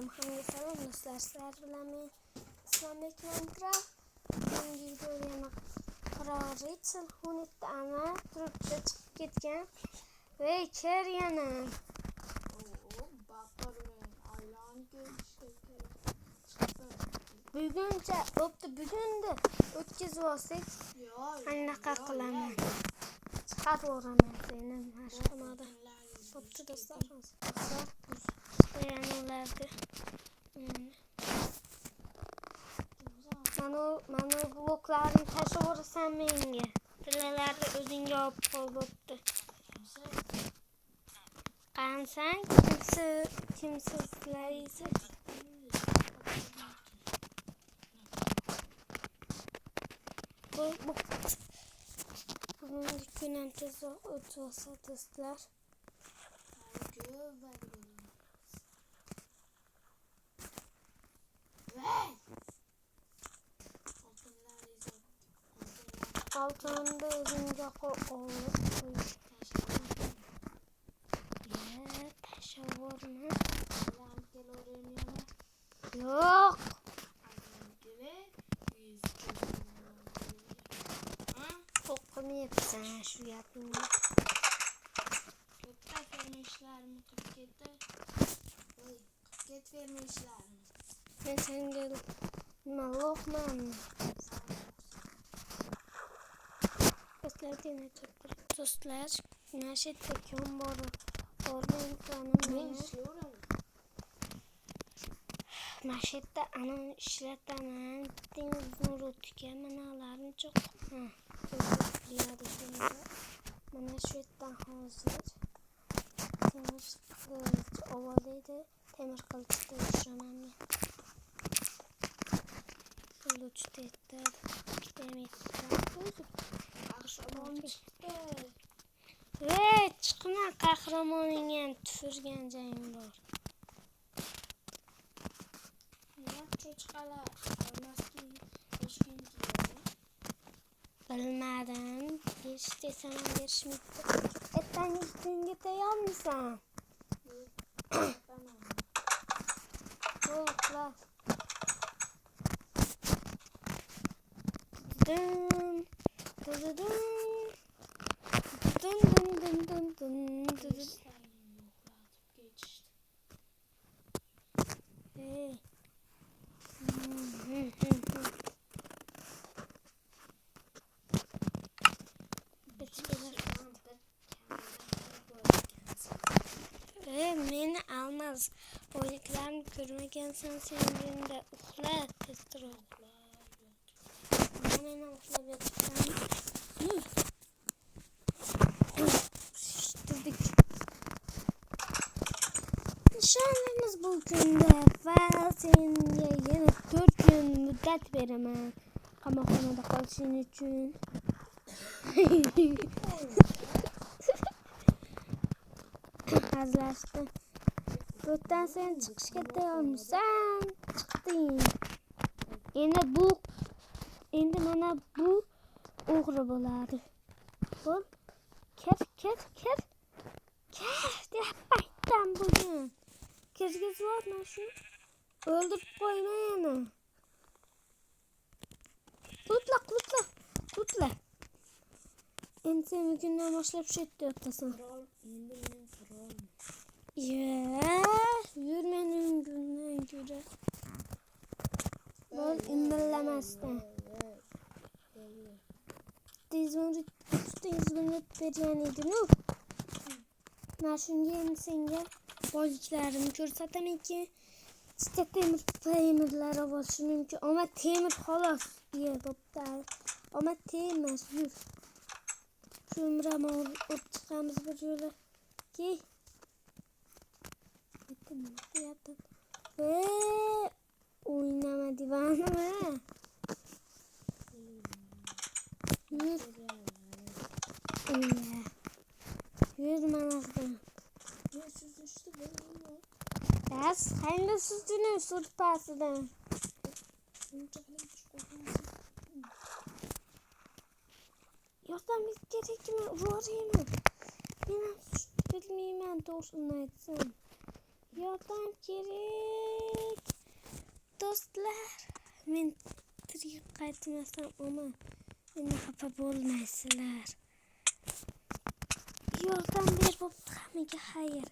Hamga salom do'stlar, sizlar bilan men Islambek Minecraft. Bugungi videoda yana Rachel Hunit'da ana turibdi chiqib ketgan ve ker yana. Buguncha bo'pti, bugunda o'tkazib olsak qanaqa qilaman? Chiqarib o'raman seni mashxonada. Bo'pti do'stlar, yanılardı. Mana bloklarni tashlab o'rasan menga. Pillalarni o'zingga olib qol bo'pti. Qansang kimsizlaysiz. Bugungi kun ham tezroq o'tib olsa do'stlar. Altında özünce koy. Taşa vurma. Yok. Kokumu yapsan şu yapayım. Köpek vermişler mi Türkiye'de? Ket vermişler mi? Ben sen gel. Lokman. Dostlar, dostlar, naşetteki omboru orman planım naşette anın işletaman deniz nurutke manalarını çok mana şu etten hazır temir kılıç ovalıydı temir kılıçta uçuramam ben kılıçta etler demir Kahraman çıktı. Ve çıkma kahramanın yan tüfürgen cayım var. Ya çocuklar maske eşkin diyor. Bilmedim. Geçti sana geçmekte. Etten gittin gideyim misin? Çocuklar. Dın. Dın dın. Dın dın dın dın dın dın. Hey. Beni almaz. Oyuncularını görmeken sen senin de uxla testir uxla. Hemen uxla yapacağım. Nişanlımız bugün de ve seninle yeni 4 gün müddet veremem. Kamakhanada kalışın için. Azlaştı. Buradan sen çıkış getiriyormuşsan çıktın. Endi mana bu o'g'ri bo'ladi. Bo'l. Ker deb aytdim bugün. Kirgizvorma shu. O'ldirib qo'yma yana. Tutla. Endi sen bugundan boshlab shu yerda yotasan. Endi men qirol. Yur mening gündan göre. Bo'l indallamasdan. Tezmurut bergan edin-ku. Men shunga endi senga boyliklarimni ko'rsataman ki ikkita temirlar bo'lishi mumkin. Ama temir xolos. Bo'pti. Ama temir yur. Şumrama ot çıkamiz bir yo'la. Ki. Yaptım. Ve oynama divanı. Yür. Yür manasdan. Ya süzüştü böyle. Bas, hangi süzdüğünü sürpasıdan. Yordamımız gerek mi? Uğrayayım mı? Ben bilmeyeyim doğrusunu etsem. Yardım gerek. kerak. Do'stlar, men tirik qaytmasam ama meni xafa bo'lmaysizlar. Yordam ber bo'pti hammaga xayr.